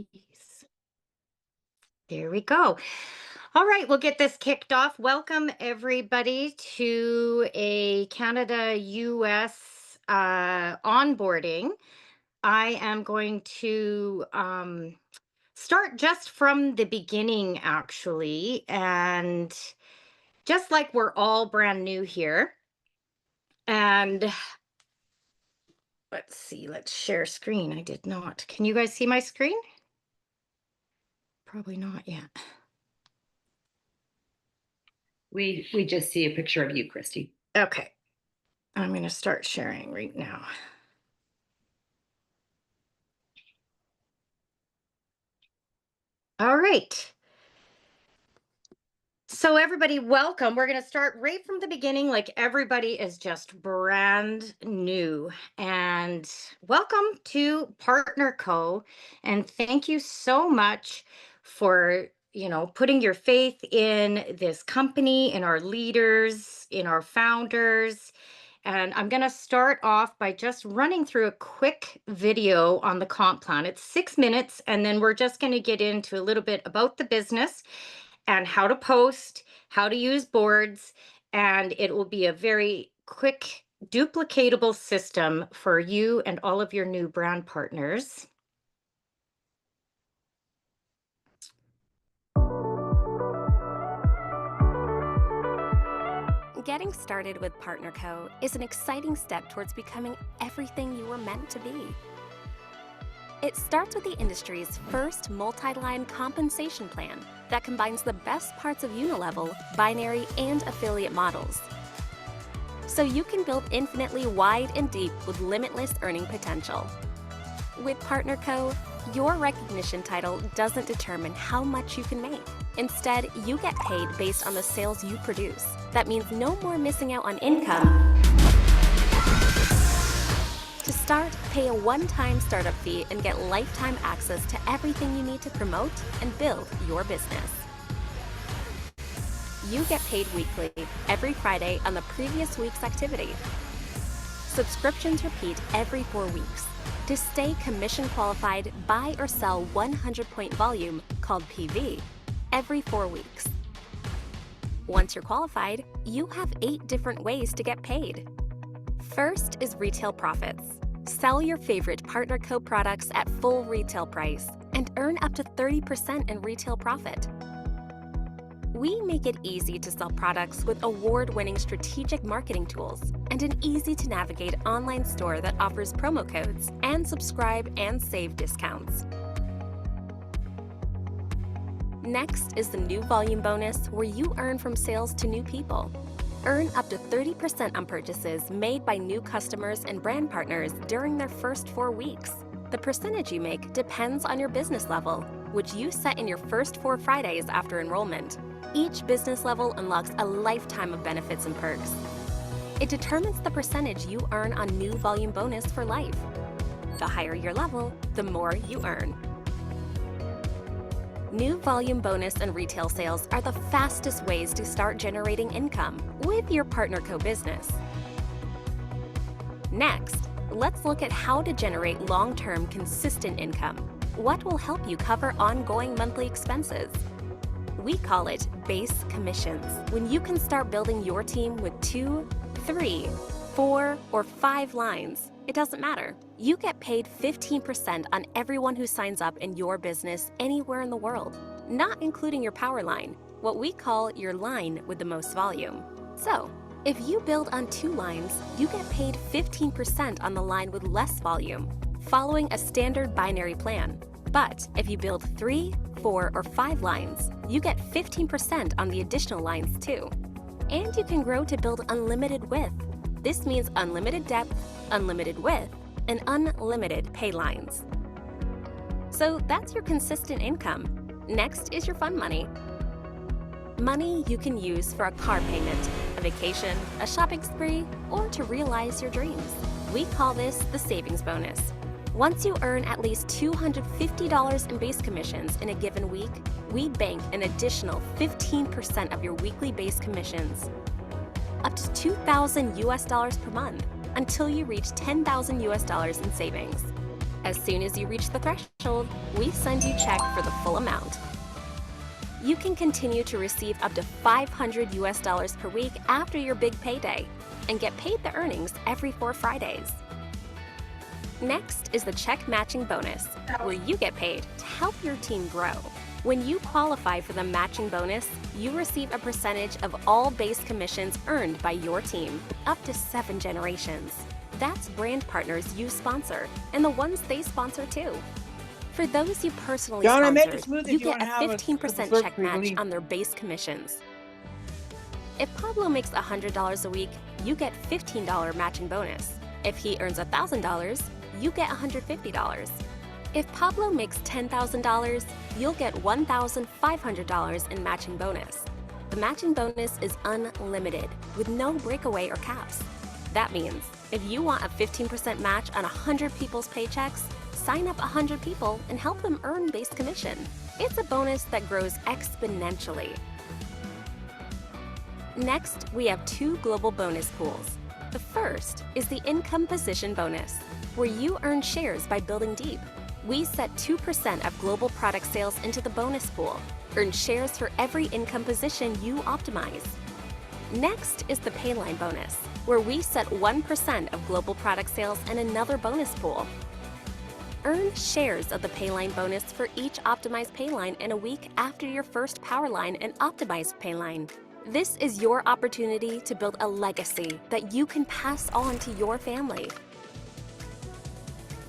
Please. There we go. All right, we'll get this kicked off. Welcome, everybody, to a Canada US onboarding. I am going to start just from the beginning, actually. And just like we're all brand new here. And let's see, let's share screen. I did not. Can you guys see my screen? Probably not yet. We just see a picture of you, Christy. Okay. I'm going to start sharing right now. All right. So everybody, welcome. We're going to start right from the beginning, like everybody is just brand new. And welcome to Partner Co. And thank you so much for, putting your faith in this company, in our leaders, in our founders. And I'm going to start off by just running through a quick video on the comp plan. It's 6 minutes, and then we're just going to get into a little bit about the business and how to post, how to use boards, and it will be a very quick, duplicatable system for you and all of your new brand partners. Getting started with Partner Co. is an exciting step towards becoming everything you were meant to be. It starts with the industry's first multi-line compensation plan that combines the best parts of unilevel, binary, and affiliate models. So you can build infinitely wide and deep with limitless earning potential. With Partner Co., your recognition title doesn't determine how much you can make. Instead, you get paid based on the sales you produce. That means no more missing out on income. To start, pay a one-time startup fee and get lifetime access to everything you need to promote and build your business. You get paid weekly, every Friday on the previous week's activity. Subscriptions repeat every 4 weeks. To stay commission qualified, buy or sell 100-point volume, called PV, every 4 weeks. Once you're qualified, you have 8 different ways to get paid. First is retail profits. Sell your favorite Partner Co. products at full retail price and earn up to 30% in retail profit. We make it easy to sell products with award-winning strategic marketing tools and an easy-to-navigate online store that offers promo codes and subscribe and save discounts. Next is the new volume bonus, where you earn from sales to new people. Earn up to 30% on purchases made by new customers and brand partners during their first 4 weeks. The percentage you make depends on your business level, which you set in your first 4 Fridays after enrollment. Each business level unlocks a lifetime of benefits and perks. It determines the percentage you earn on new volume bonus for life. The higher your level, the more you earn. New volume bonus and retail sales are the fastest ways to start generating income with your Partner Co. business. Next, let's look at how to generate long-term consistent income. What will help you cover ongoing monthly expenses? We call it base commissions. When you can start building your team with 2, 3, 4, or 5 lines, it doesn't matter. You get paid 15% on everyone who signs up in your business anywhere in the world, not including your power line, what we call your line with the most volume. So, if you build on 2 lines, you get paid 15% on the line with less volume, following a standard binary plan. But if you build 3, 4, or 5 lines, you get 15% on the additional lines too. And you can grow to build unlimited width. This means unlimited depth, unlimited width, and unlimited pay lines. So that's your consistent income. Next is your fun money. Money you can use for a car payment, a vacation, a shopping spree, or to realize your dreams. We call this the savings bonus. Once you earn at least $250 in base commissions in a given week, we bank an additional 15% of your weekly base commissions, up to $2,000 per month, until you reach $10,000 in savings. As soon as you reach the threshold, threshold, we send you check for the full amount. You can continue to receive up to $500 per week after your big payday and get paid the earnings every 4 Fridays. Next is the check matching bonus, where you get paid to help your team grow. When you qualify for the matching bonus, you receive a percentage of all base commissions earned by your team, up to 7 generations. That's brand partners you sponsor and the ones they sponsor too. For those you personally John, I made sponsored, it smooth if you you get wanna a have a 15% slurp check for your match leaf. on their base commissions. If Pablo makes $100 a week, you get $15 matching bonus. If he earns $1,000, you get $150. If Pablo makes $10,000, you'll get $1,500 in matching bonus. The matching bonus is unlimited, with no breakaway or caps. That means if you want a 15% match on 100 people's paychecks, sign up 100 people and help them earn base commission. It's a bonus that grows exponentially. Next, we have 2 global bonus pools. The first is the income position bonus, where you earn shares by building deep. We set 2% of global product sales into the bonus pool. Earn shares for every income position you optimize. Next is the Payline bonus, where we set 1% of global product sales in another bonus pool. Earn shares of the Payline bonus for each optimized Payline in a week after your first Powerline and optimized Payline. This is your opportunity to build a legacy that you can pass on to your family.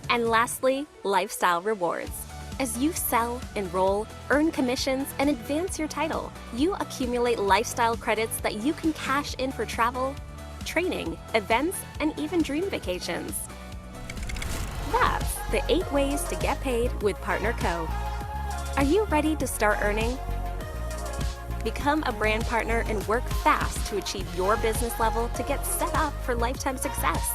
And lastly, lifestyle rewards. As you sell, enroll, earn commissions, and advance your title, you accumulate lifestyle credits that you can cash in for travel, training, events, and even dream vacations. That's the 8 ways to get paid with Partner Co. Are you ready to start earning? Become a brand partner and work fast to achieve your business level to get set up for lifetime success.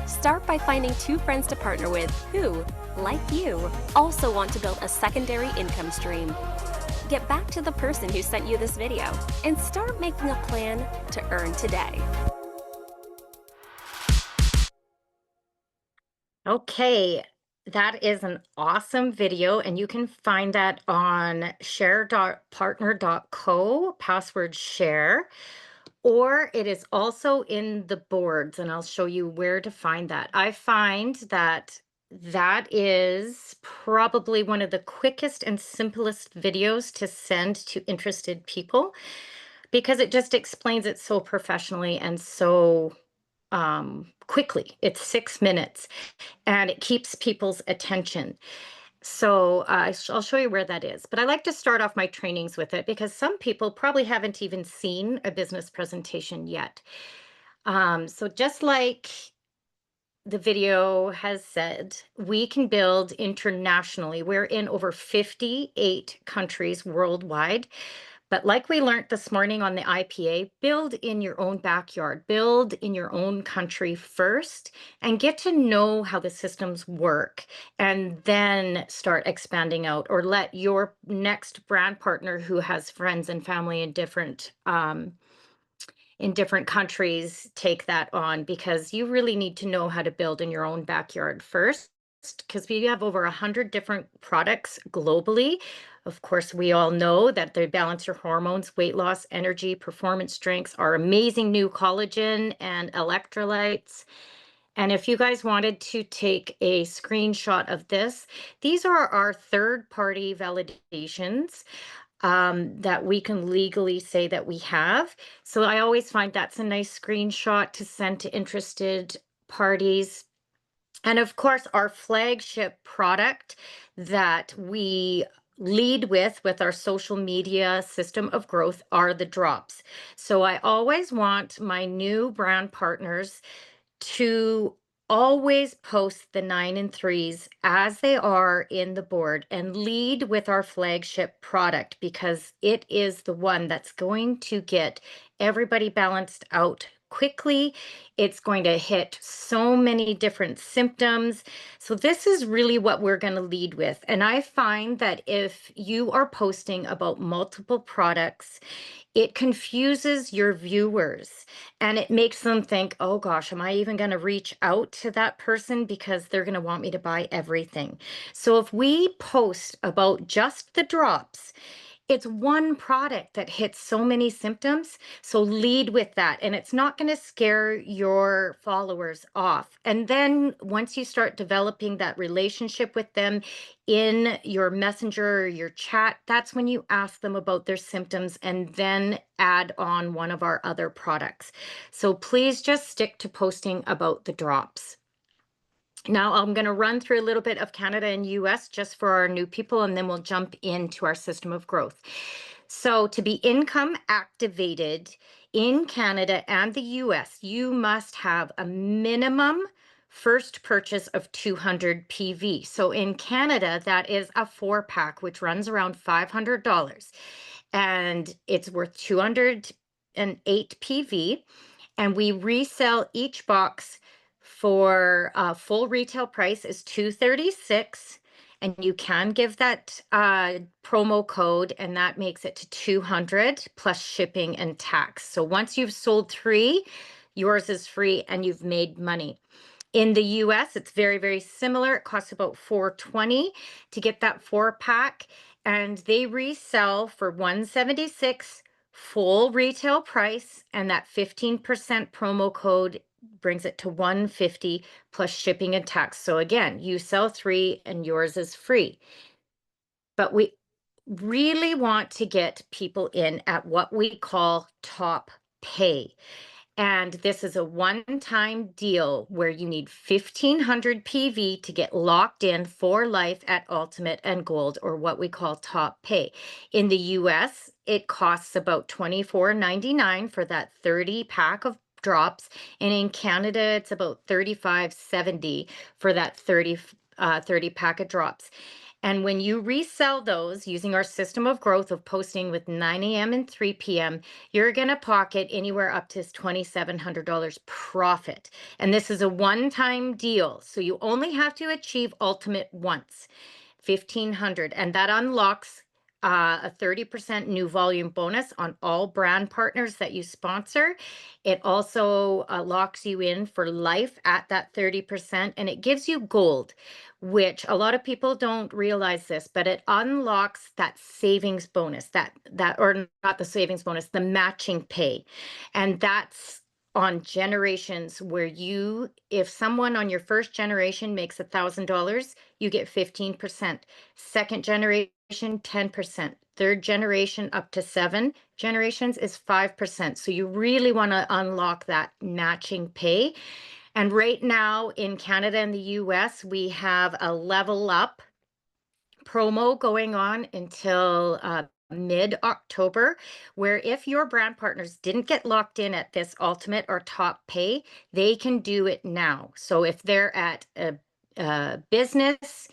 Start by finding 2 friends to partner with who, like you, also want to build a secondary income stream. Get back to the person who sent you this video and start making a plan to earn today. Okay, that is an awesome video, and you can find that on share.partner.co, password share, or it is also in the boards, and I'll show you where to find that. I find that that is probably one of the quickest and simplest videos to send to interested people because it just explains it so professionally and so quickly. It's 6 minutes and it keeps people's attention. So I'll show you where that is. But I like to start off my trainings with it because some people probably haven't even seen a business presentation yet. So just like the video has said, we can build internationally. We're in over 58 countries worldwide. But like we learned this morning on the IPA, build in your own backyard, build in your own country first, and get to know how the systems work, and then start expanding out, or let your next brand partner who has friends and family in different countries take that on, because you really need to know how to build in your own backyard first, because we have over 100 different products globally. Of course, we all know that they balance your hormones, weight loss, energy, performance drinks, our amazing new collagen and electrolytes. And if you guys wanted to take a screenshot of this, these are our third-party validations that we can legally say that we have. So I always find that's a nice screenshot to send to interested parties. And of course, our flagship product that we lead with our social media system of growth are the drops. So I always want my new brand partners to always post the 9 and 3s as they are in the board and lead with our flagship product, because it is the one that's going to get everybody balanced out quickly. It's going to hit so many different symptoms. So this is really what we're going to lead with. And I find that if you are posting about multiple products, it confuses your viewers and it makes them think, oh gosh, am I even going to reach out to that person because they're going to want me to buy everything? So if we post about just the drops, it's one product that hits so many symptoms. So lead with that. And it's not going to scare your followers off. And then once you start developing that relationship with them in your messenger or your chat, that's when you ask them about their symptoms and then add on one of our other products. So please just stick to posting about the drops. Now I'm going to run through a little bit of Canada and US just for our new people, and then we'll jump into our system of growth. So to be income activated in Canada and the US, you must have a minimum first purchase of 200 PV. So in Canada, that is a 4-pack, which runs around $500, and it's worth 208 PV. And we resell each box for full retail price is $236, and you can give that promo code, and that makes it to 200 plus shipping and tax. So once you've sold 3, yours is free and you've made money. In the US, it's very, very similar. It costs about $420 to get that 4-pack, and they resell for $176 full retail price, and that 15% promo code brings it to $150 plus shipping and tax. So again, you sell 3 and yours is free. But we really want to get people in at what we call top pay. And this is a one-time deal where you need 1,500 PV to get locked in for life at Ultimate and Gold, or what we call top pay. In the US, it costs about $24.99 for that 30-pack of drops. And in Canada, it's about $35.70 for that 30-pack of drops. And when you resell those using our system of growth of posting with 9 a.m. and 3 p.m., you're going to pocket anywhere up to $2,700 profit. And this is a one-time deal. So you only have to achieve Ultimate once, 1,500. And that unlocks a 30% new volume bonus on all brand partners that you sponsor. It also locks you in for life at that 30%, and it gives you gold, which a lot of people don't realize this, but it unlocks that savings bonus, or not the savings bonus, the matching pay. And that's on generations where if someone on your first generation makes $1,000, you get 15%. Second generation, 10%. Third generation, up to 7 generations, is 5%. So you really want to unlock that matching pay. And right now in Canada and the US, we have a level up promo going on until mid-October, where if your brand partners didn't get locked in at this ultimate or top pay, they can do it now. So if they're at a business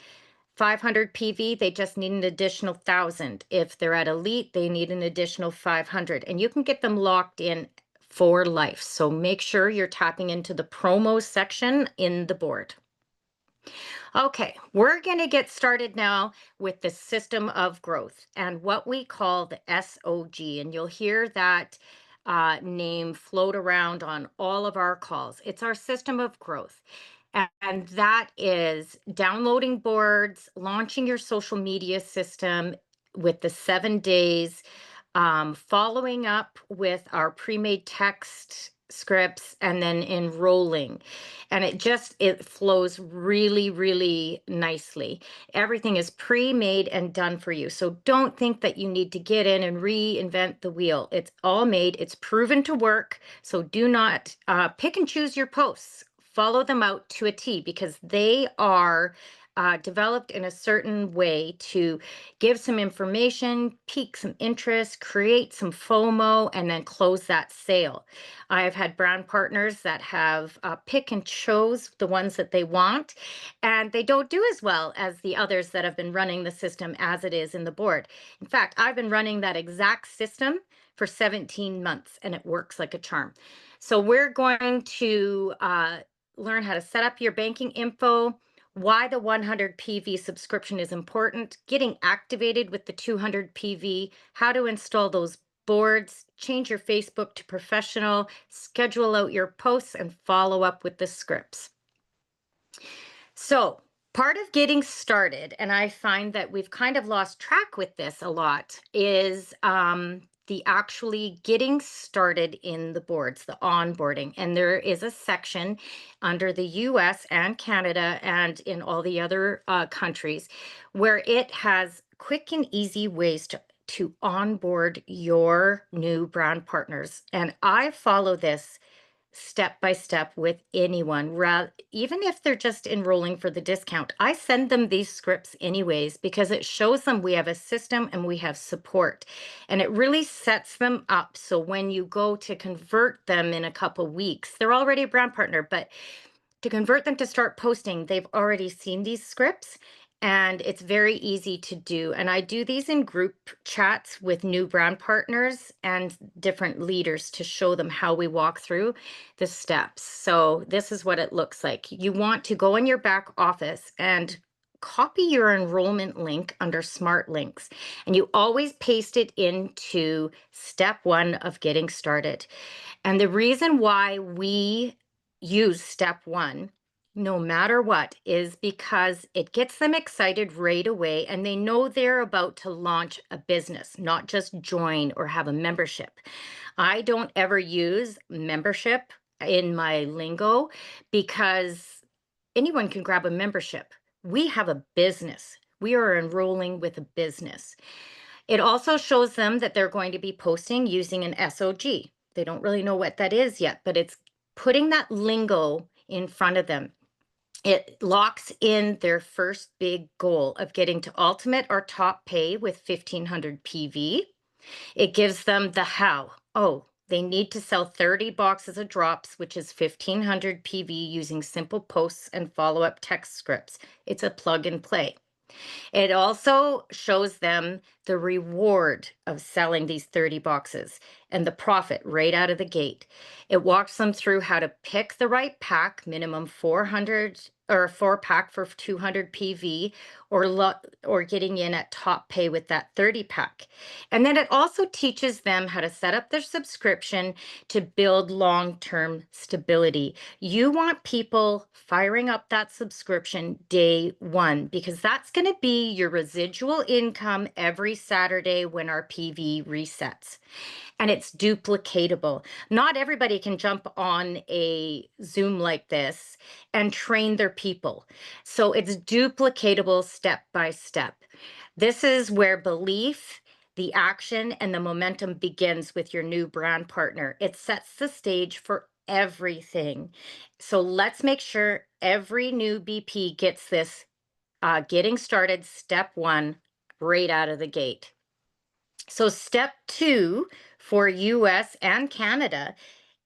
500 PV, they just need an additional 1,000. If they're at elite, they need an additional 500, and you can get them locked in for life. So make sure you're tapping into the promo section in the board. Okay, we're going to get started now with the system of growth and what we call the SOG. And you'll hear that name float around on all of our calls. It's our system of growth. And that is downloading boards, launching your social media system with the 7 days, following up with our pre-made text scripts, and then enrolling. And it flows really, really nicely. Everything is pre-made and done for you. So don't think that you need to get in and reinvent the wheel. It's all made, it's proven to work. So do not pick and choose your posts. Follow them out to a T, because they are developed in a certain way to give some information, pique some interest, create some FOMO, and then close that sale. I have had brand partners that have pick and chose the ones that they want, and they don't do as well as the others that have been running the system as it is in the board. In fact, I've been running that exact system for 17 months, and it works like a charm. So we're going to learn how to set up your banking info, why the 100 PV subscription is important, getting activated with the 200 PV, how to install those boards, change your Facebook to professional, schedule out your posts, and follow up with the scripts. So, part of getting started, and I find that we've kind of lost track with this a lot, is the actually getting started in the boards, the onboarding. And there is a section under the US and Canada and in all the other countries where it has quick and easy ways to onboard your new brand partners. And I follow this step by step with anyone, even if they're just enrolling for the discount. I send them these scripts anyways because it shows them we have a system and we have support. And it really sets them up so when you go to convert them in a couple weeks, they're already a brand partner, but to convert them to start posting, they've already seen these scripts and it's very easy to do. And I do these in group chats with new brand partners and different leaders to show them how we walk through the steps. So this is what it looks like. You want to go in your back office and copy your enrollment link under Smart Links, and you always paste it into step 1 of getting started. And the reason why we use step 1, no matter what, is because it gets them excited right away and they know they're about to launch a business, not just join or have a membership. I don't ever use membership in my lingo because anyone can grab a membership. We have a business. We are enrolling with a business. It also shows them that they're going to be posting using an SOG. They don't really know what that is yet, but it's putting that lingo in front of them. It locks in their first big goal of getting to ultimate or top pay with 1500 PV. It gives them the how. Oh, they need to sell 30 boxes of drops, which is 1500 PV using simple posts and follow-up text scripts. It's a plug and play. It also shows them the reward of selling these 30 boxes and the profit right out of the gate. It walks them through how to pick the right pack, minimum 400 or a 4-pack for 200 PV, or getting in at top pay with that 30 pack. And then it also teaches them how to set up their subscription to build long-term stability. You want people firing up that subscription day 1 because that's going to be your residual income every Saturday when our PV resets. And it's duplicatable. Not everybody can jump on a Zoom like this and train their people. So it's duplicatable step by step. This is where belief, the action, and the momentum begins with your new brand partner. It sets the stage for everything. So let's make sure every new BP gets this getting started step 1 right out of the gate. So step 2 for US and Canada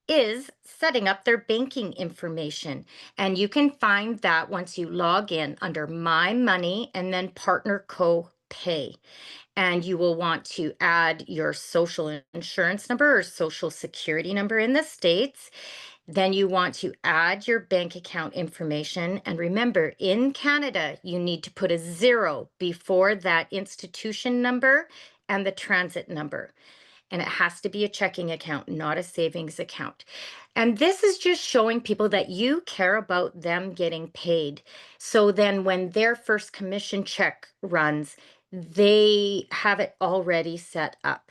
is setting up their banking information. And you can find that once you log in under My Money and then Partner Co Pay. And you will want to add your social insurance number or social security number in the States. Then you want to add your bank account information. And remember, in Canada, you need to put a 0 before that institution number and the transit number. And it has to be a checking account, not a savings account. And this is just showing people that you care about them getting paid. So then when their first commission check runs, they have it already set up.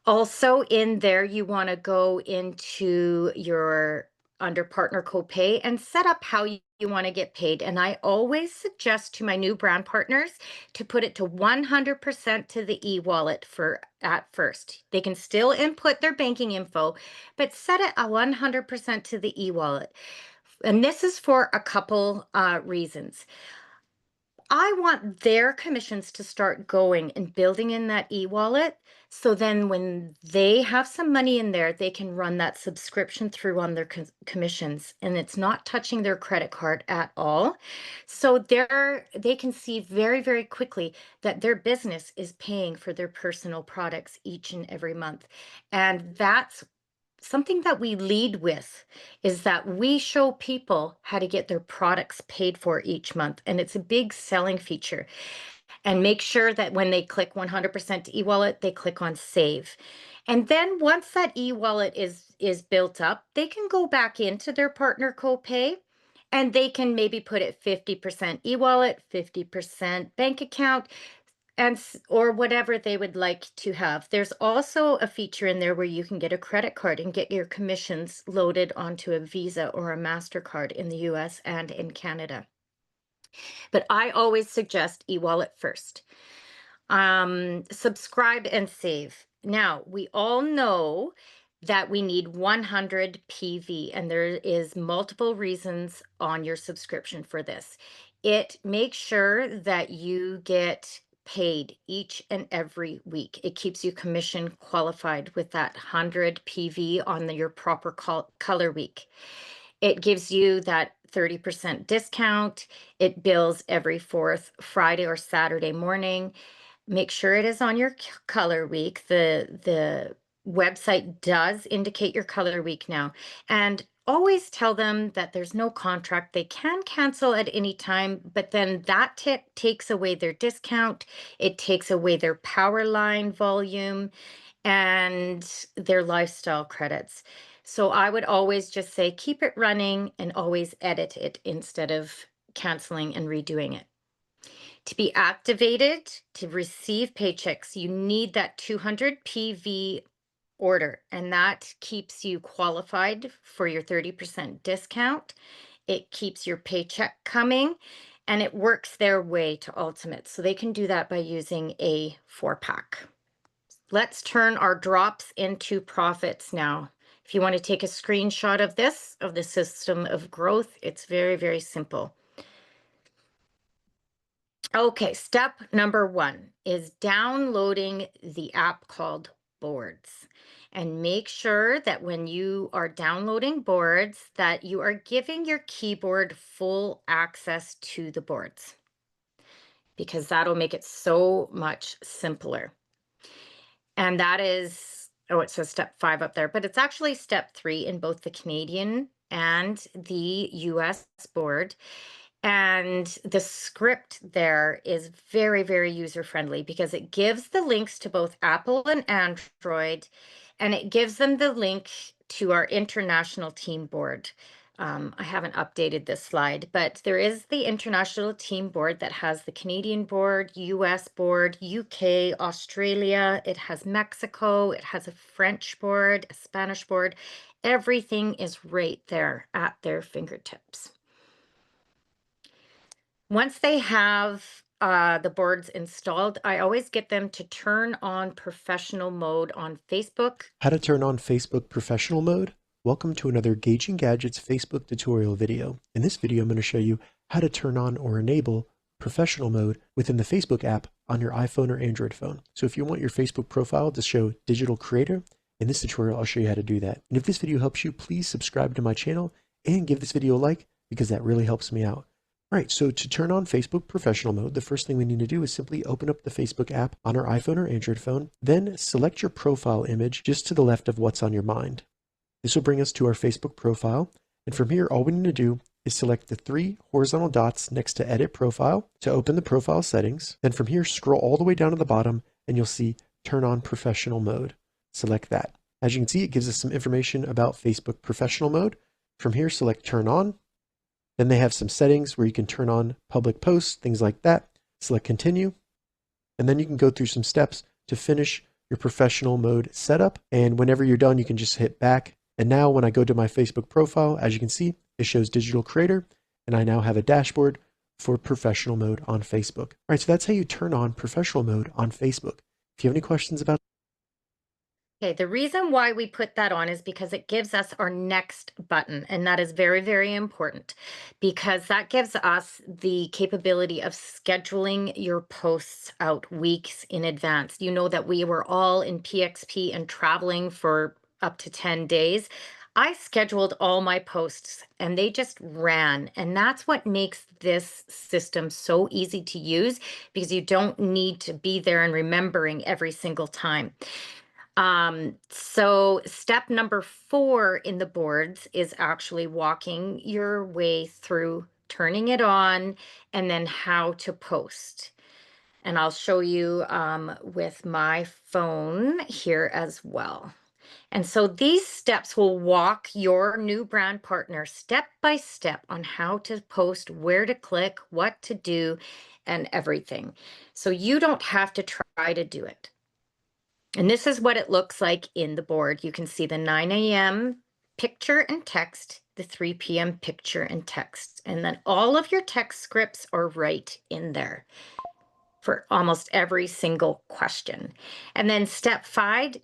Also in there, you want to go into your under partner copay and set up how you want to get paid. And I always suggest to my new brand partners to put it to 100% to the e-wallet for at first. They can still input their banking info, but set it at 100% to the e-wallet. And this is for a couple reasons. I want their commissions to start going and building in that e-wallet. So then when they have some money in there, they can run that subscription through on their commissions and it's not touching their credit card at all. So they can see very, very quickly that their business is paying for their personal products each and every month. And that's something that we lead with is that we show people how to get their products paid for each month. And it's a big selling feature. And make sure that when they click 100% e-wallet, they click on save. And then once that e-wallet is built up, they can go back into their partner copay and they can maybe put it 50% e-wallet, 50% bank account, or whatever they would like to have. There's also a feature in there where you can get a credit card and get your commissions loaded onto a Visa or a MasterCard in the US and in Canada. But I always suggest e-wallet first. Subscribe and save. Now, we all know that we need 100 PV, and there is multiple reasons on your subscription for this. It makes sure that you get paid each and every week. It keeps you commission qualified with that 100 PV on your proper color week. It gives you that 30% discount. It bills every fourth Friday or Saturday morning. Make sure it is on your color week. The website does indicate your color week now. And always tell them that there's no contract. They can cancel at any time, but then that takes away their discount. It takes away their power line volume and their lifestyle credits. So I would always just say keep it running and always edit it instead of canceling and redoing it. To be activated, to receive paychecks, you need that 200 PV order, and that keeps you qualified for your 30% discount. It keeps your paycheck coming, and it works their way to Ultimate. So they can do that by using a 4-pack. Let's turn our drops into profits now. If you want to take a screenshot of this, of the system of growth, it's very, very simple. Okay, step number 1 is downloading the app called Boards. And make sure that when you are downloading Boards, that you are giving your keyboard full access to the boards, because that'll make it so much simpler. And that is, oh, it says step 5 up there, but it's actually step 3 in both the Canadian and the US board. And the script there is very, very user friendly because it gives the links to both Apple and Android, and it gives them the link to our international team board. I haven't updated this slide, but there is the international team board that has the Canadian board, US board, UK, Australia. It has Mexico. It has a French board, a Spanish board. Everything is right there at their fingertips. Once they have the boards installed, I always get them to turn on professional mode on Facebook. How to turn on Facebook professional mode? Welcome to another Gauging Gadgets Facebook tutorial video. In this video, I'm going to show you how to turn on or enable professional mode within the Facebook app on your iPhone or Android phone. So if you want your Facebook profile to show digital creator, in this tutorial, I'll show you how to do that. And if this video helps you, please subscribe to my channel and give this video a like because that really helps me out. All right, so to turn on Facebook professional mode, the first thing we need to do is simply open up the Facebook app on our iPhone or Android phone, then select your profile image just to the left of what's on your mind. This will bring us to our Facebook profile, and from here, all we need to do is select the 3 horizontal dots next to Edit Profile to open the profile settings. Then from here, scroll all the way down to the bottom, and you'll see Turn on Professional Mode. Select that. As you can see, it gives us some information about Facebook professional mode. From here, select Turn On. Then they have some settings where you can turn on public posts, things like that. Select Continue. And then you can go through some steps to finish your professional mode setup. And whenever you're done, you can just hit back. And now when I go to my Facebook profile, as you can see, it shows digital creator. And I now have a dashboard for professional mode on Facebook. All right, so that's how you turn on professional mode on Facebook. If you have any questions about Okay, the reason why we put that on is because it gives us our next button, and that is very, very important because that gives us the capability of scheduling your posts out weeks in advance. You know that we were all in PXP and traveling for up to 10 days. I scheduled all my posts and they just ran. And that's what makes this system so easy to use because you don't need to be there and remembering every single time. So step number 4 in the boards is actually walking your way through turning it on and then how to post. And I'll show you with my phone here as well. And so these steps will walk your new brand partner step by step on how to post, where to click, what to do, and everything. So you don't have to try to do it. And this is what it looks like in the board. You can see the 9 a.m. picture and text, the 3 p.m. picture and text, and then all of your text scripts are right in there for almost every single question. And then step five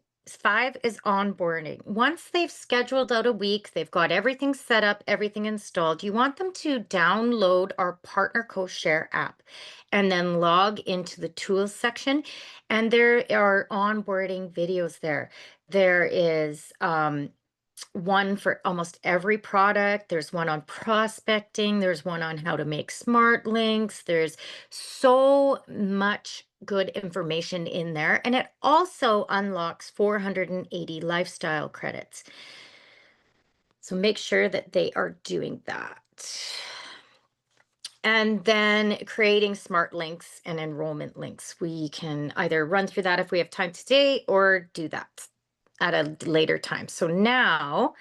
is onboarding. Once they've scheduled out a week, they've got everything set up, everything installed, you want them to download our Partner Co-Share app and then log into the tools section. And there are onboarding videos there. There is one for almost every product. There's one on prospecting. There's one on how to make smart links. There's so much good information in there. And it also unlocks 480 lifestyle credits. So make sure that they are doing that. And then creating smart links and enrollment links. We can either run through that if we have time today or do that at a later time. So now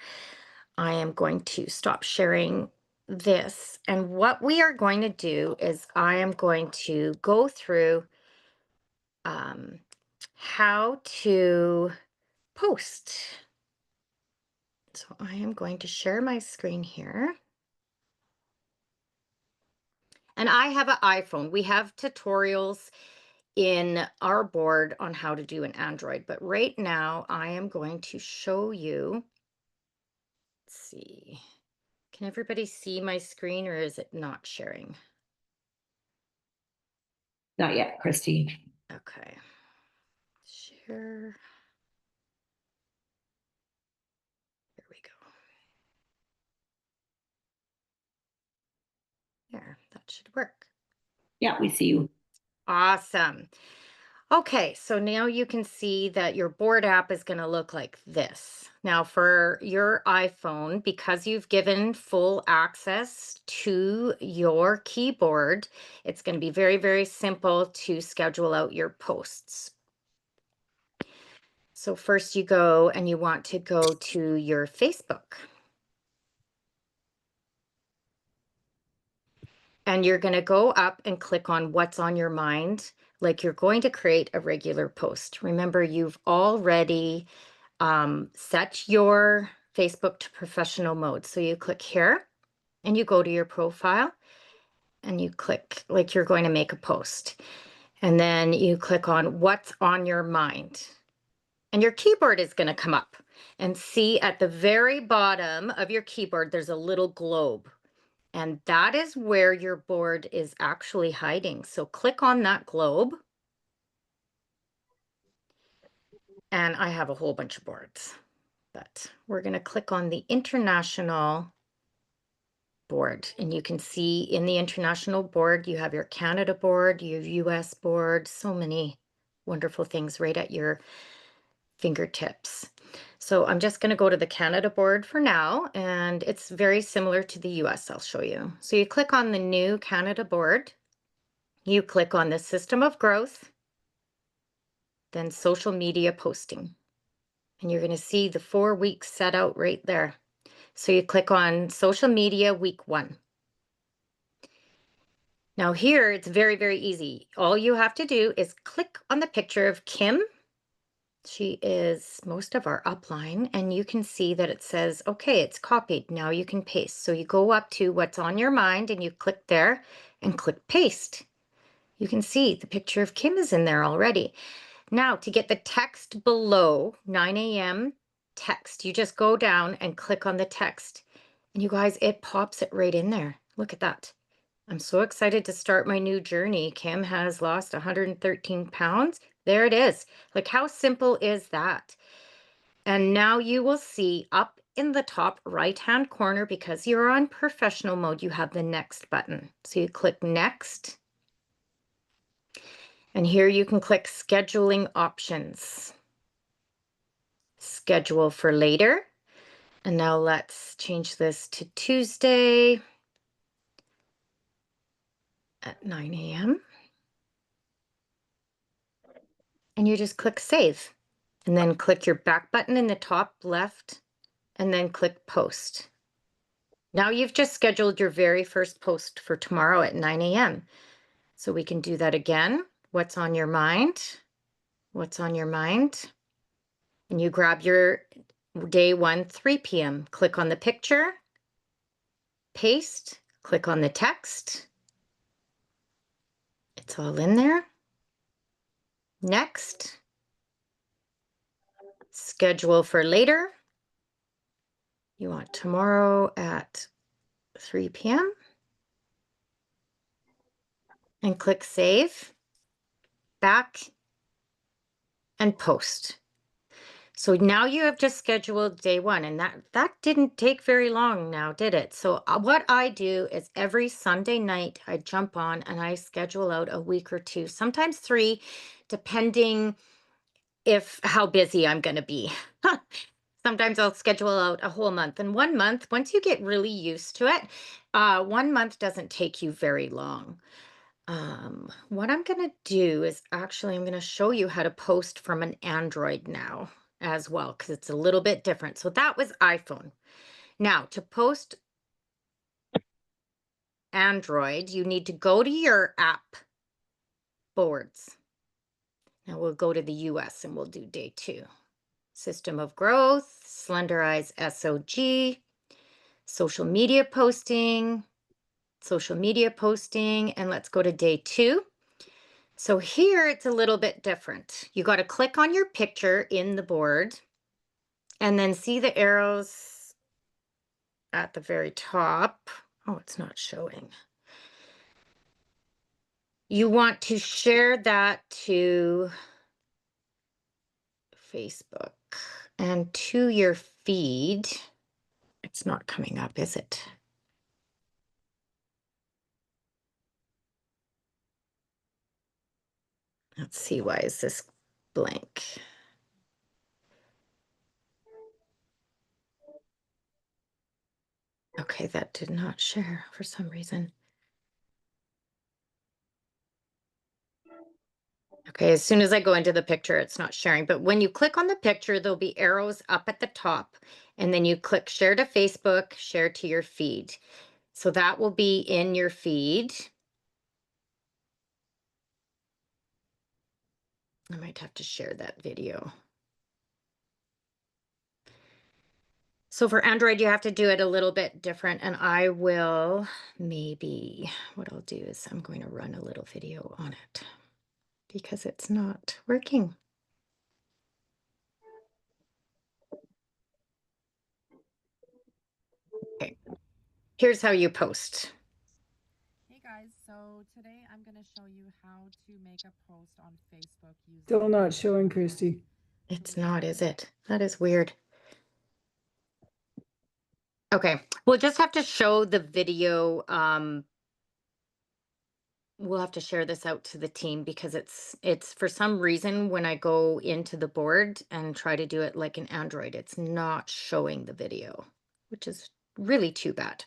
I am going to stop sharing this. And what we are going to do is I am going to go through how to post. So I am going to share my screen here. And I have an iPhone. We have tutorials in our board on how to do an Android. But right now I am going to show you. Let's see. Can everybody see my screen or is it not sharing? Not yet, Christy. Okay. Share. There we go. There, that should work. Yeah, we see you. Awesome. Okay, so now you can see that your board app is going to look like this. Now for your iPhone, because you've given full access to your keyboard, it's going to be very, very simple to schedule out your posts. So first you go and you want to go to your Facebook. And you're going to go up and click on what's on your mind, like you're going to create a regular post. Remember, you've already set your Facebook to professional mode. So you click here and you go to your profile and you click like you're going to make a post. And then you click on what's on your mind. And your keyboard is going to come up and see at the very bottom of your keyboard, there's a little globe. And that is where your board is actually hiding. So click on that globe. And I have a whole bunch of boards, but we're going to click on the international board. And you can see in the international board, you have your Canada board, your US board, so many wonderful things right at your fingertips. So I'm just going to go to the Canada board for now, and it's very similar to the US. I'll show you. So you click on the new Canada board, you click on the system of growth, then social media posting, and you're going to see the 4 weeks set out right there. So you click on social media week 1. Now here it's very, very easy. All you have to do is click on the picture of Kim. She is most of our upline, and you can see that it says, okay, it's copied. Now you can paste. So you go up to what's on your mind and you click there and click paste. You can see the picture of Kim is in there already. Now to get the text below 9 a.m. text, you just go down and click on the text. And you guys, it pops it right in there. Look at that. I'm so excited to start my new journey. Kim has lost 113 pounds. There it is. Like, how simple is that? And now you will see up in the top right-hand corner, because you're on professional mode, you have the next button. So you click next. And here you can click scheduling options. schedule for later. And now let's change this to Tuesday at 9 a.m. And you just click save. And then click your back button in the top left and then click post. Now you've just scheduled your very first post for tomorrow at 9 a.m. So we can do that again. What's on your mind? What's on your mind? And you grab your day 1, 3 p.m. Click on the picture, paste, click on the text. It's all in there. Next. Schedule for later. You want tomorrow at 3 p.m. and click save, back, and post. So now you have just scheduled day 1, and that didn't take very long now, did it? So what I do is every Sunday night I jump on and I schedule out a week or 2, sometimes 3, depending how busy I'm going to be. Sometimes I'll schedule out a whole month, and 1 month, once you get really used to it, 1 month doesn't take you very long. What I'm going to do is actually, I'm going to show you how to post from an Android now as well, because it's a little bit different. So that was iPhone. Now to post Android, you need to go to your app boards. Now we'll go to the US and we'll do day 2. System of growth, Slender Eyes SOG, social media posting, and let's go to day 2. So here it's a little bit different. You got to click on your picture in the board and then see the arrows at the very top. Oh, it's not showing. You want to share that to Facebook and to your feed. It's not coming up, is it? Let's see, why is this blank? Okay, that did not share for some reason. Okay, as soon as I go into the picture, it's not sharing. But when you click on the picture, there'll be arrows up at the top. And then you click share to Facebook, share to your feed. So that will be in your feed. I might have to share that video. So for Android, you have to do it a little bit different. And I will maybe, what I'll do is I'm going to run a little video on it because it's not working. Okay, here's how you post. Hey guys, so today I'm going to show you how to make a post on Facebook using... Still not showing, Christy. It's not, is it? That is weird. Okay, we'll just have to show the video. We'll have to share this out to the team because it's for some reason when I go into the board and try to do it like an Android, it's not showing the video, which is really too bad.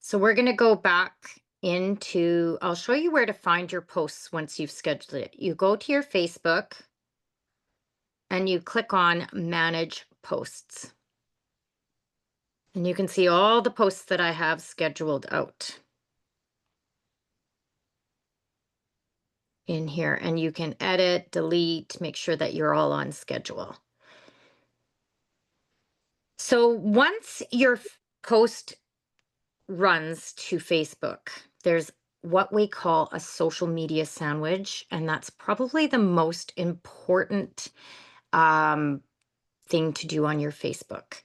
So we're going to go back into, I'll show you where to find your posts once you've scheduled it. You go to your Facebook and you click on Manage Posts. And you can see all the posts that I have scheduled out in here, and you can edit, delete, make sure that you're all on schedule. So once your post runs to Facebook, there's what we call a social media sandwich, and that's probably the most important thing to do on your Facebook.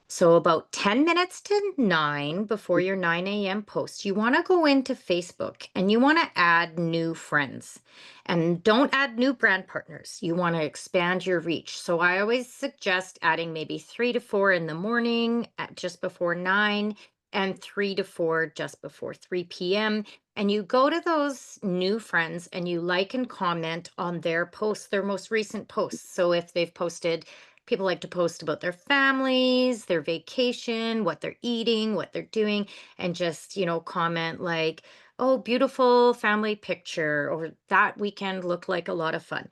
So about 10 minutes to 9 before your 9 a.m. post, you want to go into Facebook and you want to add new friends. And don't add new brand partners. You want to expand your reach. So I always suggest adding maybe 3 to 4 in the morning at just before 9, and 3 to 4 just before 3 p.m. And you go to those new friends and you like and comment on their posts, their most recent posts. So if they've posted, people like to post about their families, their vacation, what they're eating, what they're doing, and just, comment like, oh, beautiful family picture, or that weekend looked like a lot of fun.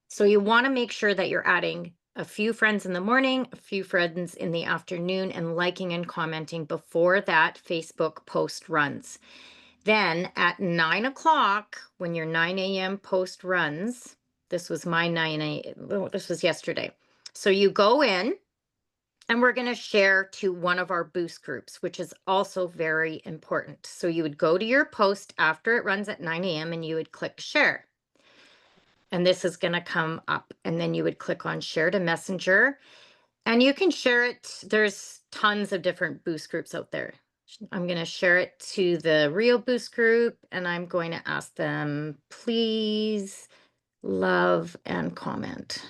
So you want to make sure that you're adding a few friends in the morning, a few friends in the afternoon, and liking and commenting before that Facebook post runs. Then at 9 o'clock, when your 9 a.m. post runs, this was my 9 a.m., this was yesterday. So you go in and we're going to share to one of our boost groups, which is also very important. So you would go to your post after it runs at 9 a.m. and you would click share. And this is going to come up. And then you would click on share to Messenger. And you can share it. There's tons of different boost groups out there. I'm going to share it to the real boost group. And I'm going to ask them, please love and comment.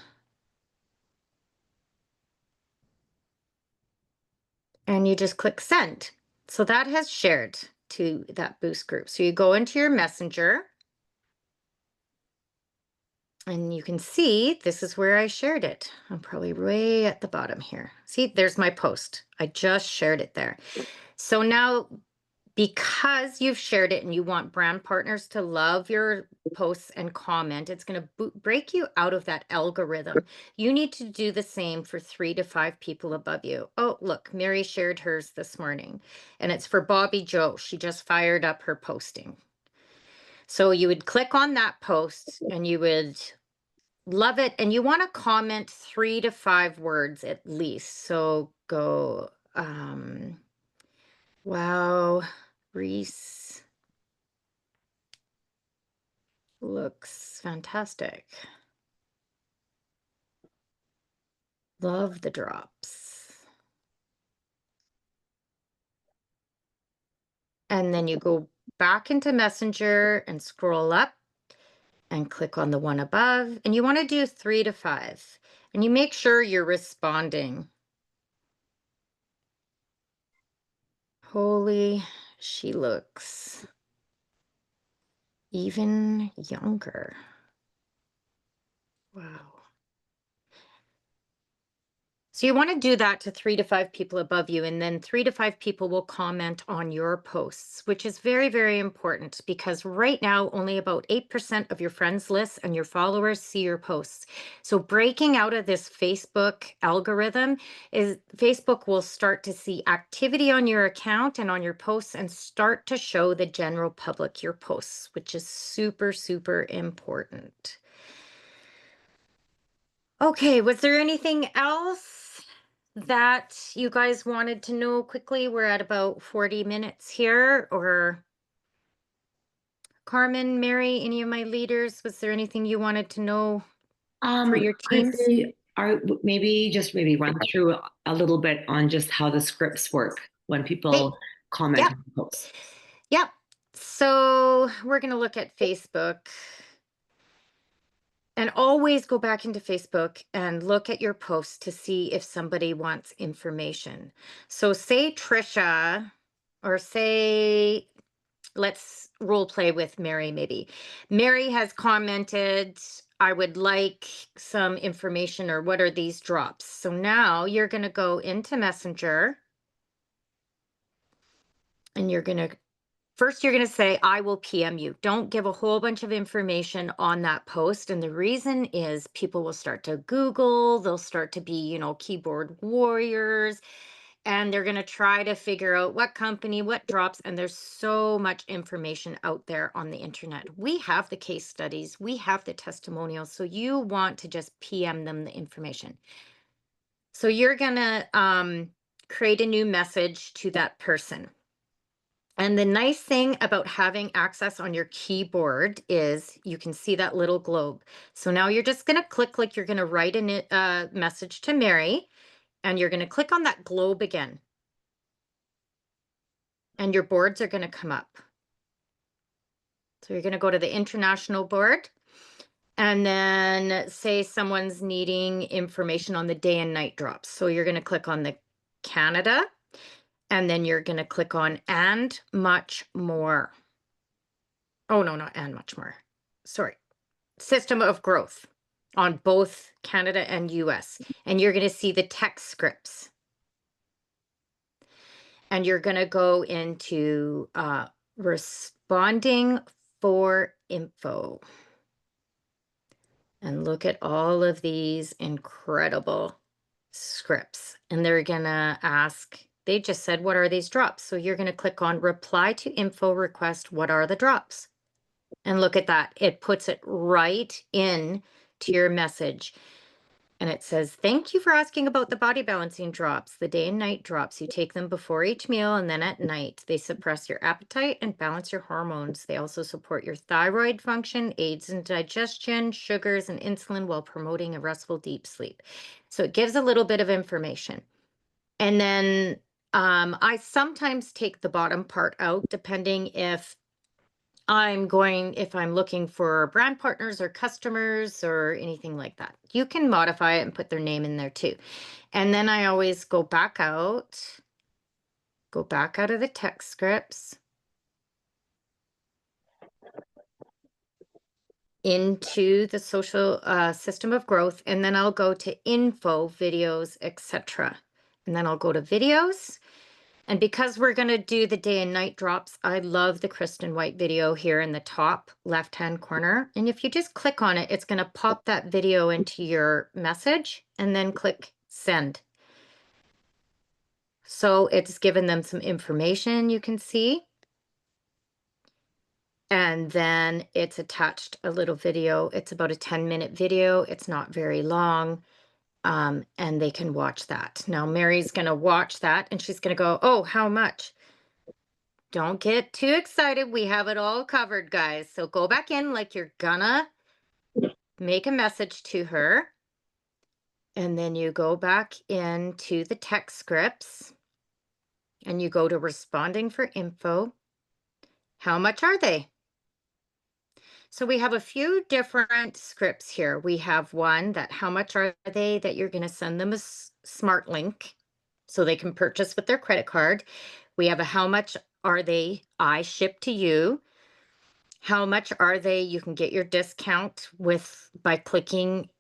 And you just click send. So that has shared to that boost group. So you go into your messenger. And you can see this is where I shared it. I'm probably way at the bottom here. See, there's my post. I just shared it there. So now, because you've shared it and you want brand partners to love your posts and comment, it's going to break you out of that algorithm. You need to do the same for 3 to 5 people above you. Oh, look, Mary shared hers this morning, and it's for Bobby Joe. She just fired up her posting. So you would click on that post and you would love it. And you want to comment 3 to 5 words at least. So go, wow, Reese looks fantastic. Love the drops. And then you go back into Messenger and scroll up and click on the one above. And you want to do 3 to 5. And you make sure you're responding. Holy, she looks even younger. Wow. So you want to do that to 3 to 5 people above you, and then 3 to 5 people will comment on your posts, which is very, very important because right now only about 8% of your friends list and your followers see your posts. So breaking out of this Facebook algorithm is Facebook will start to see activity on your account and on your posts and start to show the general public your posts, which is super, super important. Okay, was there anything else that you guys wanted to know quickly? We're at about 40 minutes here. Or Carmen, Mary, any of my leaders, was there anything you wanted to know for your teams? Chrissy, maybe run through a little bit on just how the scripts work when people comment Yep. on posts. Yep. So we're going to look at Facebook. And always go back into Facebook and look at your posts to see if somebody wants information. So say Trisha, or say, let's role play with Mary maybe. Mary has commented, I would like some information, or what are these drops? So now you're going to go into Messenger and you're going to First, you're going to say, I will PM you. Don't give a whole bunch of information on that post. And the reason is people will start to Google, they'll start to be, keyboard warriors, and they're going to try to figure out what company, what drops. And there's so much information out there on the internet. We have the case studies, we have the testimonials. So you want to just PM them the information. So you're going to create a new message to that person. And the nice thing about having access on your keyboard is you can see that little globe. So now you're just going to click like you're going to write a message to Mary, and you're going to click on that globe again. And your boards are going to come up. So you're going to go to the international board, and then say someone's needing information on the day and night drops. So you're going to click on the Canada. And then you're going to click on and much more. Oh, no, not and much more. Sorry. System of growth on both Canada and US. And you're going to see the text scripts. And you're going to go into responding for info. And look at all of these incredible scripts. And they're going to ask, they just said, what are these drops? So you're going to click on reply to info request. What are the drops? And look at that. It puts it right in to your message. And it says, thank you for asking about the body balancing drops, the day and night drops. You take them before each meal and then at night. They suppress your appetite and balance your hormones. They also support your thyroid function, aids in digestion, sugars, and insulin while promoting a restful deep sleep. So it gives a little bit of information. And then I sometimes take the bottom part out, depending if I'm looking for brand partners or customers or anything like that. You can modify it and put their name in there too. And then I always go back out of the text scripts into the social system of growth. And then I'll go to info, videos, etc. And then I'll go to videos. And because we're going to do the day and night drops, I love the Kristen White video here in the top left-hand corner. And if you just click on it, it's going to pop that video into your message and then click send. So it's given them some information you can see. And then it's attached a little video. It's about a 10-minute video. It's not very long. And they can watch that. Now, Mary's going to watch that and she's going to go, oh, how much? Don't get too excited. We have it all covered, guys. So go back in like you're gonna make a message to her. And then you go back into the text scripts and you go to responding for info. How much are they? So we have a few different scripts here. We have one that how much are they that you're going to send them a smart link so they can purchase with their credit card. We have a how much are they I ship to you. How much are they? You can get your discount by clicking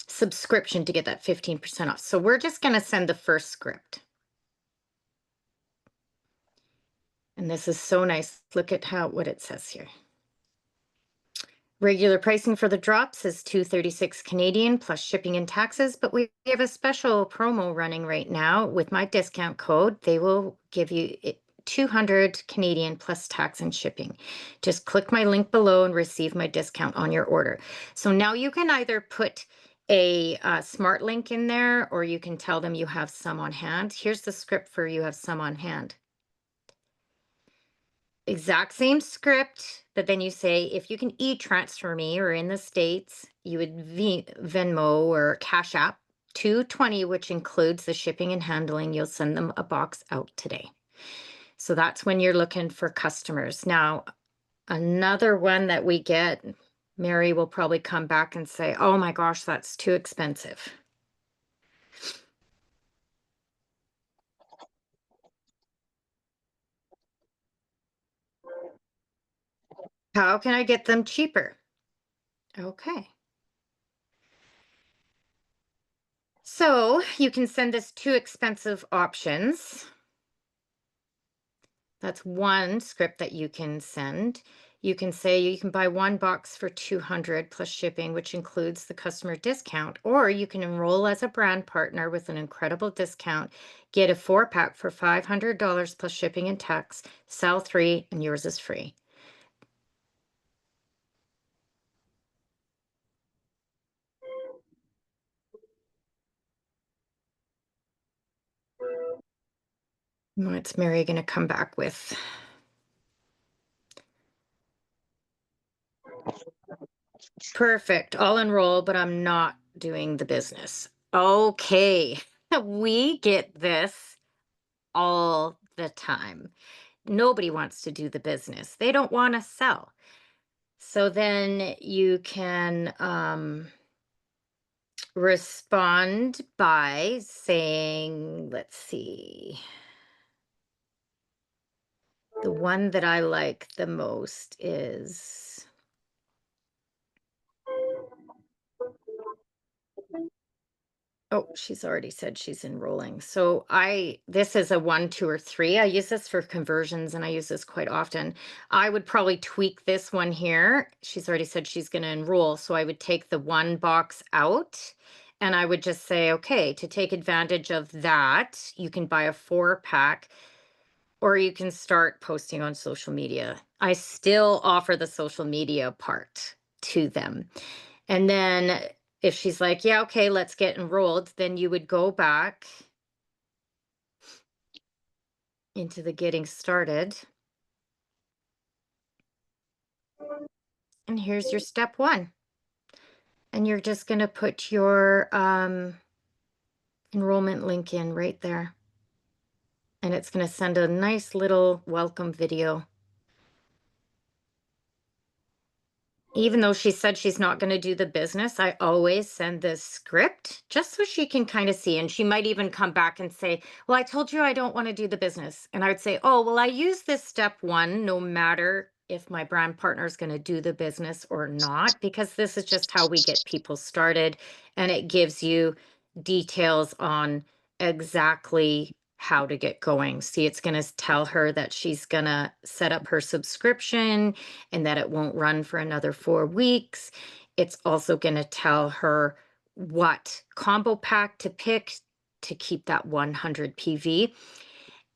subscription to get that 15% off. So we're just going to send the first script. And this is so nice. Look at what it says here. Regular pricing for the drops is $236 Canadian plus shipping and taxes, but we have a special promo running right now with my discount code. They will give you 200 Canadian plus tax and shipping. Just click my link below and receive my discount on your order. So now you can either put a smart link in there or you can tell them you have some on hand. Here's the script for you have some on hand. Exact same script, but then you say, if you can e-transfer me or in the States, you would Venmo or Cash App 220, which includes the shipping and handling. You'll send them a box out today. So that's when you're looking for customers. Now, another one that we get, Mary will probably come back and say, oh my gosh, that's too expensive. How can I get them cheaper? Okay. So you can send us two expensive options. That's one script that you can send. You can say you can buy one box for 200 plus shipping, which includes the customer discount, or you can enroll as a brand partner with an incredible discount, get a 4-pack for $500 plus shipping and tax, sell 3, and yours is free. What's Mary going to come back with? Perfect. I'll enroll, but I'm not doing the business. Okay. We get this all the time. Nobody wants to do the business. They don't want to sell. So then you can respond by saying, let's see, the one that I like the most is, oh, she's already said she's enrolling. So this is a 1, 2, or 3. I use this for conversions and I use this quite often. I would probably tweak this one here. She's already said she's going to enroll. So I would take the 1 box out and I would just say, okay, to take advantage of that, you can buy a 4-pack or you can start posting on social media. I still offer the social media part to them. And then if she's like, yeah, okay, let's get enrolled, then you would go back into the getting started. And here's your step 1. And you're just going to put your enrollment link in right there. And it's going to send a nice little welcome video. Even though she said she's not going to do the business, I always send this script just so she can kind of see. And she might even come back and say, well, I told you I don't want to do the business. And I would say, oh, well, I use this step 1, no matter if my brand partner is going to do the business or not, because this is just how we get people started. And it gives you details on exactly how to get going. See, it's going to tell her that she's going to set up her subscription and that it won't run for another 4 weeks. It's also going to tell her what combo pack to pick to keep that 100 PV.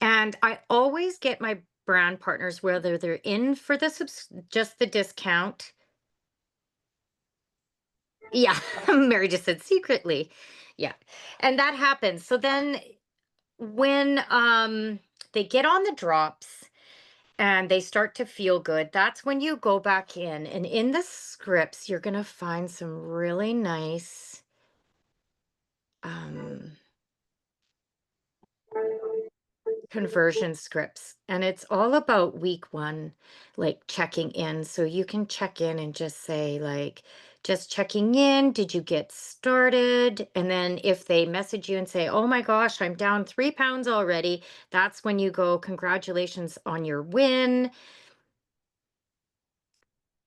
And I always get my brand partners, whether they're in for just the discount. Yeah, Mary just said secretly. Yeah. And that happens. So then when they get on the drops and they start to feel good, that's when you go back in. And in the scripts, you're going to find some really nice conversion scripts. And it's all about week 1, like checking in. So you can check in and just say, like, just checking in. Did you get started? And then if they message you and say, oh my gosh, I'm down 3 pounds already, that's when you go, congratulations on your win.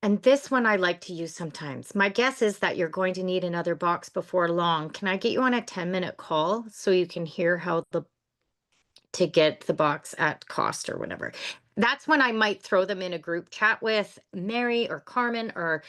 And this one I like to use sometimes. My guess is that you're going to need another box before long. Can I get you on a 10-minute call so you can hear how to get the box at cost or whatever? That's when I might throw them in a group chat with Mary or Carmen or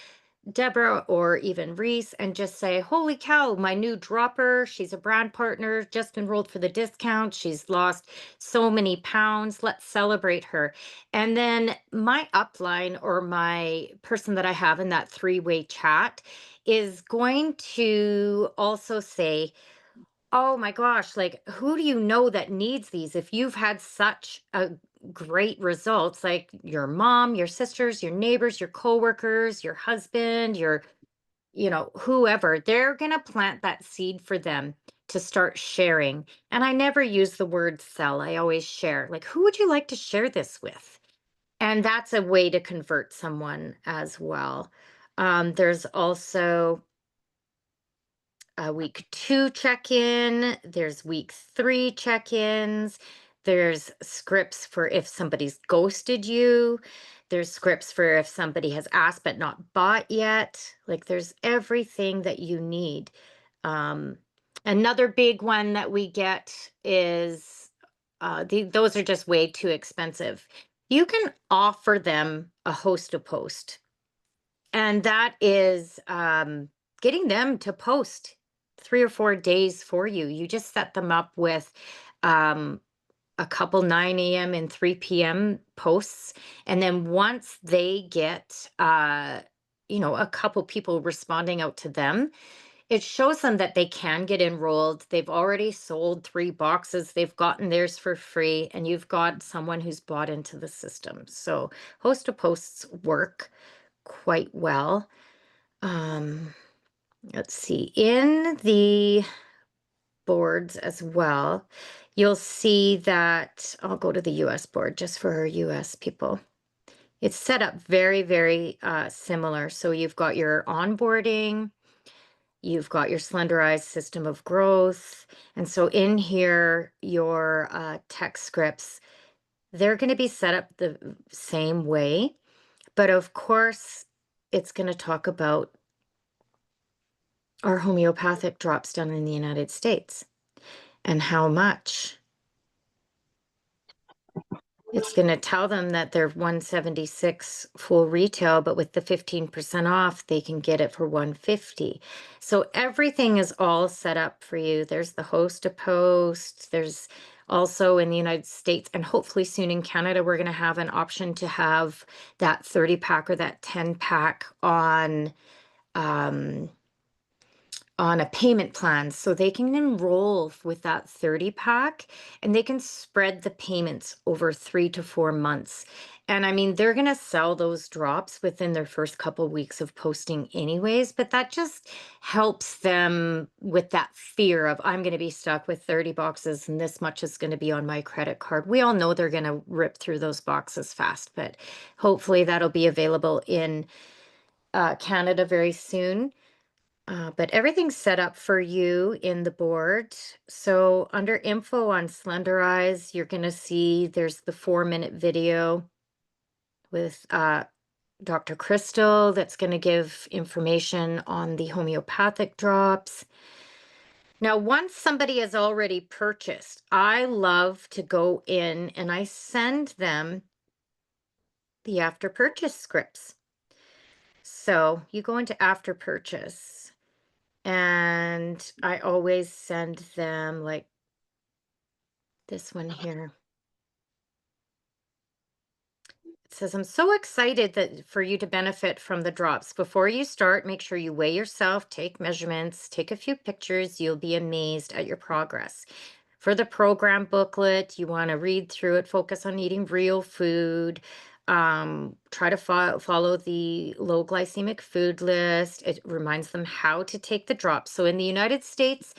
Deborah or even Reese and just say, holy cow, my new dropper, she's a brand partner, just enrolled for the discount. She's lost so many pounds. Let's celebrate her. And then my upline or my person that I have in that 3-way chat is going to also say, oh my gosh, like who do you know that needs these? If you've had such a great results, like your mom, your sisters, your neighbors, your coworkers, your husband, whoever, they're going to plant that seed for them to start sharing. And I never use the word sell. I always share. Like, who would you like to share this with? And that's a way to convert someone as well. There's also week 2 check-in, there's week 3 check-ins, there's scripts for if somebody's ghosted you, there's scripts for if somebody has asked but not bought yet. Like there's everything that you need. Another big one that we get is those are just way too expensive. You can offer them a host to post, and that is getting them to post 3 or 4 days for you. You just set them up with a couple 9 a.m. and 3 p.m. posts. And then once they get, a couple people responding out to them, it shows them that they can get enrolled. They've already sold 3 boxes. They've gotten theirs for free. And you've got someone who's bought into the system. So host to posts work quite well. Let's see, in the boards as well, you'll see that I'll go to the US board just for our US people. It's set up very, very similar. So you've got your onboarding, You've got your slenderized system of growth. And so in here, your text scripts, they're going to be set up the same way. But of course, it's going to talk about our homeopathic drops done in the United States and how much. It's going to tell them that they're 176 full retail, but with the 15% off, they can get it for 150. So everything is all set up for you. There's the host to post. There's also in the United States and hopefully soon in Canada, we're going to have an option to have that 30 pack or that 10 pack on a payment plan, so they can enroll with that 30 pack and they can spread the payments over 3 to 4 months. And I mean, they're going to sell those drops within their first couple weeks of posting anyways, but that just helps them with that fear of, I'm going to be stuck with 30 boxes and this much is going to be on my credit card. We all know they're going to rip through those boxes fast, but hopefully that'll be available in Canada very soon. But everything's set up for you in the board. So under info on Slenderize, you're going to see there's the 4-minute video with Dr. Crystal that's going to give information on the homeopathic drops. Now, once somebody has already purchased, I love to go in and I send them the after purchase scripts. So you go into after purchase. And I always send them like this one here. It says, I'm so excited that for you to benefit from the drops. Before you start, make sure you weigh yourself, take measurements, take a few pictures. You'll be amazed at your progress. For the program booklet, you want to read through it, focus on eating real food, try to follow the low glycemic food list. It reminds them how to take the drops. So in the United States,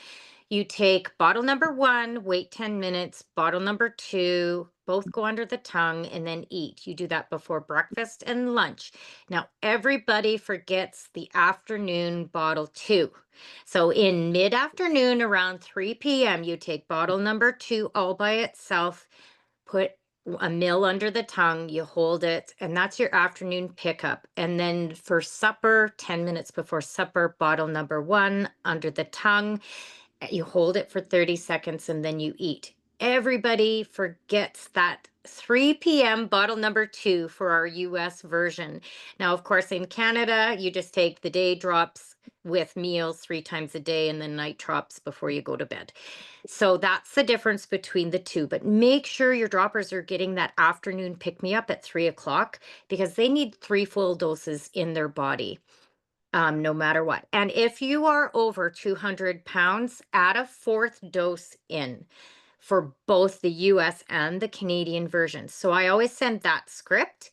you take bottle number 1, wait 10 minutes, bottle number 2, both go under the tongue and then eat. You do that before breakfast and lunch. Now, everybody forgets the afternoon bottle 2. So in mid-afternoon around 3 p.m., you take bottle number 2 all by itself, put a mil under the tongue, you hold it, and that's your afternoon pickup. And then for supper, 10 minutes before supper, bottle number 1 under the tongue. You hold it for 30 seconds and then you eat. Everybody forgets that 3 p.m. bottle number 2 for our US version. Now, of course, in Canada, you just take the day drops with meals 3 times a day and then night drops before you go to bed. So that's the difference between the two. But make sure your droppers are getting that afternoon pick me up at 3 o'clock because they need 3 full doses in their body. No matter what. And if you are over 200 pounds, add a 4th dose in for both the US and the Canadian version. So I always send that script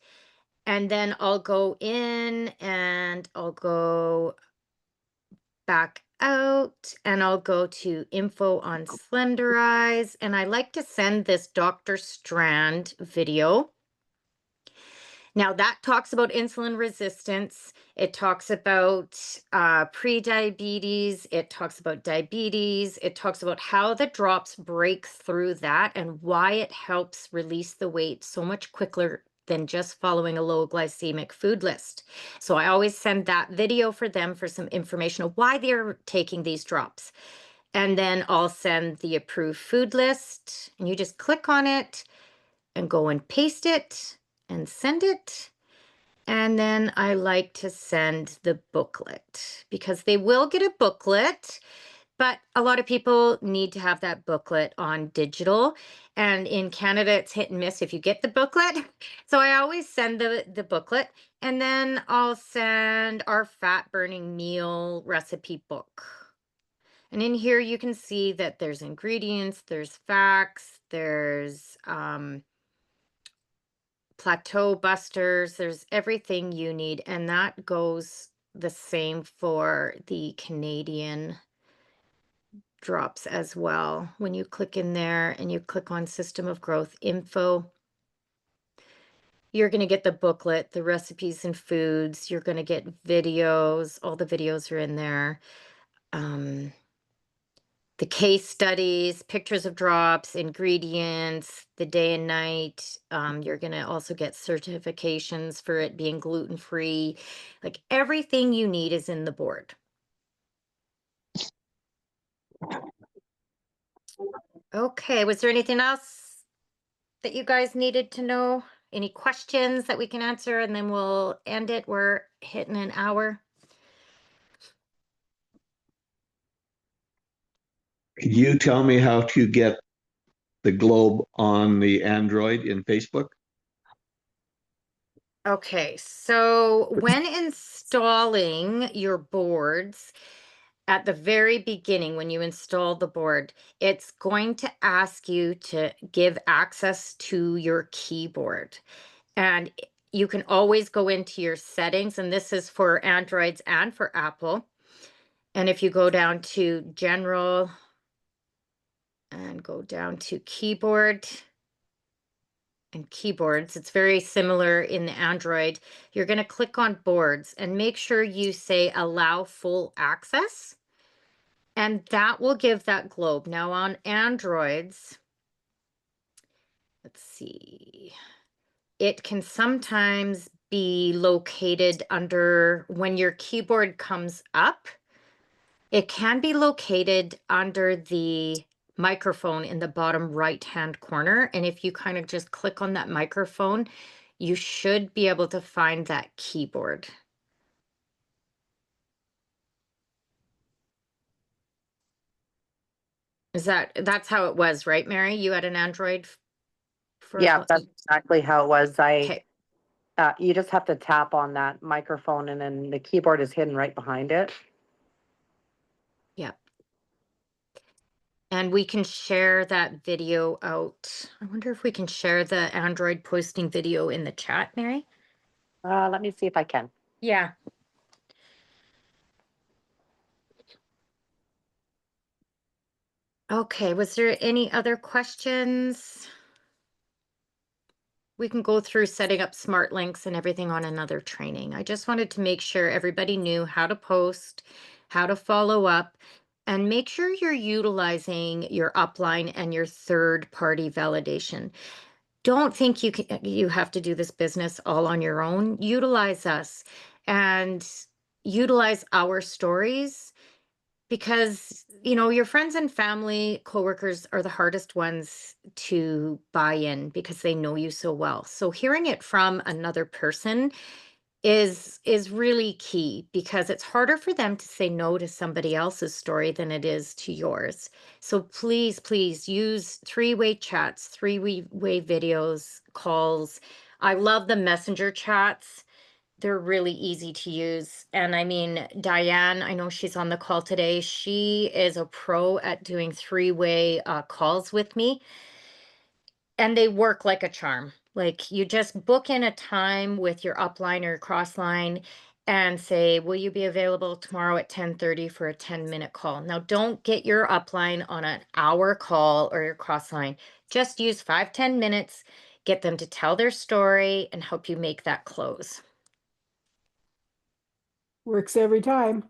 and then I'll go in and I'll go back out and I'll go to info on Slenderize. And I like to send this Dr. Strand video. Now that talks about insulin resistance. It talks about pre-diabetes. It talks about diabetes. It talks about how the drops break through that and why it helps release the weight so much quicker than just following a low glycemic food list. So I always send that video for them for some information of why they're taking these drops. And then I'll send the approved food list and you just click on it and go and paste it and send it. And then I like to send the booklet because they will get a booklet, but a lot of people need to have that booklet on digital. And in Canada, it's hit and miss if you get the booklet. So I always send the booklet and then I'll send our fat burning meal recipe book. And in here, you can see that there's ingredients, there's facts, there's plateau busters, there's everything you need. And that goes the same for the Canadian drops as well. When you click in there and you click on system of growth info, you're going to get the booklet, the recipes and foods. You're going to get videos. All the videos are in there. the case studies, pictures of drops, ingredients, the day and night. You're going to also get certifications for it being gluten free. Like everything you need is in the board. Okay, was there anything else that you guys needed to know? Any questions that we can answer? And then we'll end it. We're hitting an hour. Could you tell me how to get the globe on the Android in Facebook? Okay, so when installing your boards, at the very beginning, when you install the board, it's going to ask you to give access to your keyboard. And you can always go into your settings, and this is for Androids and for Apple. And if you go down to General and go down to Keyboard and Keyboards, it's very similar in the Android. You're going to click on Boards and make sure you say Allow Full Access. And that will give that globe. Now on Androids, let's see, it can sometimes be located under, when your keyboard comes up, it can be located under the microphone in the bottom right-hand corner. And if you kind of just click on that microphone, you should be able to find that keyboard. That's how it was, right, Mary? You had an Android for Yeah, that's exactly how it was. okay. You just have to tap on that microphone and then the keyboard is hidden right behind it. Yep. And we can share that video out. I wonder if we can share the Android posting video in the chat, Mary? Let me see if I can. Yeah. Okay, was there any other questions? We can go through setting up smart links and everything on another training. I just wanted to make sure everybody knew how to post, how to follow up, and make sure you're utilizing your upline and your third-party validation. Don't think you have to do this business all on your own. Utilize us and utilize our stories, because your friends and family, coworkers are the hardest ones to buy in because they know you so well. So hearing it from another person is really key, because it's harder for them to say no to somebody else's story than it is to yours. So please use three-way chats, three-way videos, calls. I love the messenger chats. They're really easy to use. And I mean, Diane, I know she's on the call today. She is a pro at doing three-way calls with me, and they work like a charm. Like, you just book in a time with your upline or crossline and say, will you be available tomorrow at 10:30 for a 10-minute call? Now, don't get your upline on an hour call or your crossline. Just use 5-10 minutes, get them to tell their story and help you make that close. Works every time.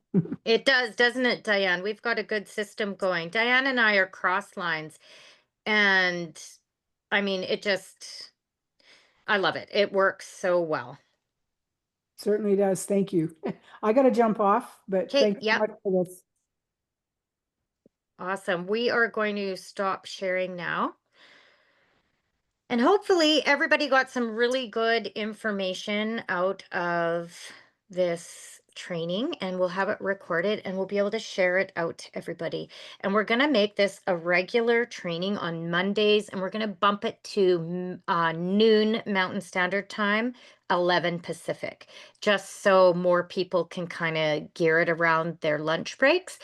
It does, doesn't it, Diane? We've got a good system going. Diane and I are cross lines, and I mean, I love it. It works so well. Certainly does. Thank you. I got to jump off, but Okay, thanks so yep. much for this. Awesome. We are going to stop sharing now. And hopefully everybody got some really good information out of this training, and we'll have it recorded and we'll be able to share it out to everybody. And we're going to make this a regular training on Mondays, and we're going to bump it to noon Mountain Standard Time, 11 Pacific, just so more people can kind of gear it around their lunch breaks.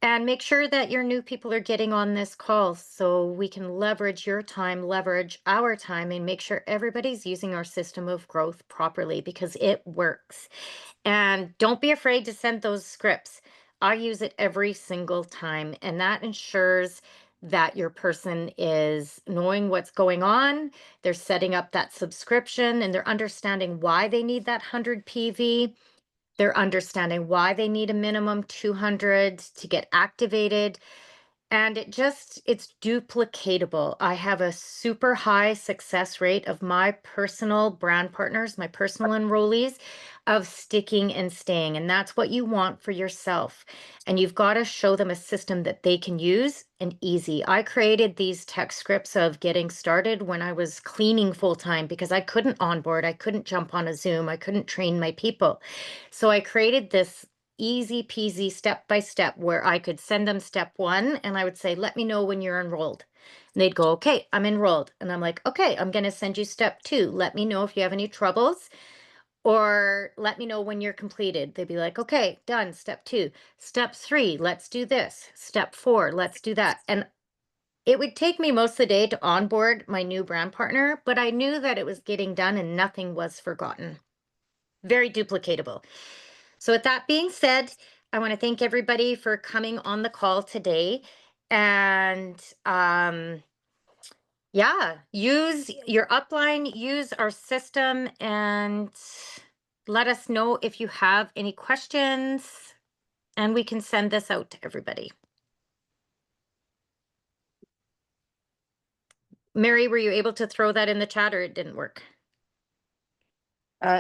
And make sure that your new people are getting on this call so we can leverage your time, leverage our time, and make sure everybody's using our system of growth properly, because it works. And don't be afraid to send those scripts. I use it every single time, and that ensures that your person is knowing what's going on. They're setting up that subscription and they're understanding why they need that 100 PV. They're understanding why they need a minimum 200 to get activated. And it's duplicatable. I have a super high success rate of my personal brand partners, my personal enrollees, of sticking and staying. And that's what you want for yourself. And you've got to show them a system that they can use and easy. I created these tech scripts of getting started when I was cleaning full time because I couldn't onboard, I couldn't jump on a Zoom, I couldn't train my people. So I created this easy peasy step by step where I could send them step one and I would say, let me know when you're enrolled. And they'd go, okay, I'm enrolled. And I'm like, okay, I'm going to send you step two. Let me know if you have any troubles or let me know when you're completed. They'd be like, okay, done. Step two. Step three, let's do this. Step four, let's do that. And it would take me most of the day to onboard my new brand partner, but I knew that it was getting done and nothing was forgotten. Very duplicatable. So with that being said, I want to thank everybody for coming on the call today. And yeah, use your upline, use our system, and let us know if you have any questions, and we can send this out to everybody. Mary, were you able to throw that in the chat or it didn't work?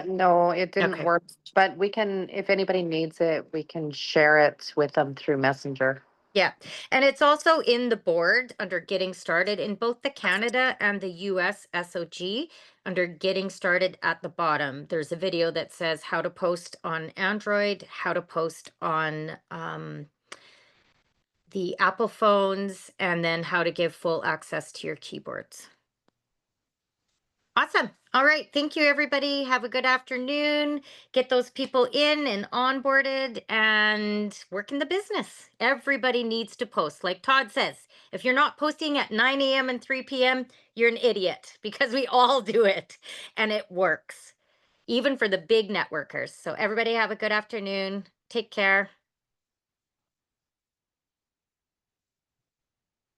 No, it didn't Okay. work, but we can, if anybody needs it, we can share it with them through Messenger. Yeah. And it's also in the board under getting started in both the Canada and the US SOG under getting started at the bottom. There's a video that says how to post on Android, how to post on the Apple phones, and then how to give full access to your keyboards. Awesome. All right. Thank you, everybody. Have a good afternoon. Get those people in and onboarded and work in the business. Everybody needs to post. Like Todd says, if you're not posting at 9 a.m. and 3 p.m., you're an idiot because we all do it and it works, even for the big networkers. So, everybody, have a good afternoon. Take care.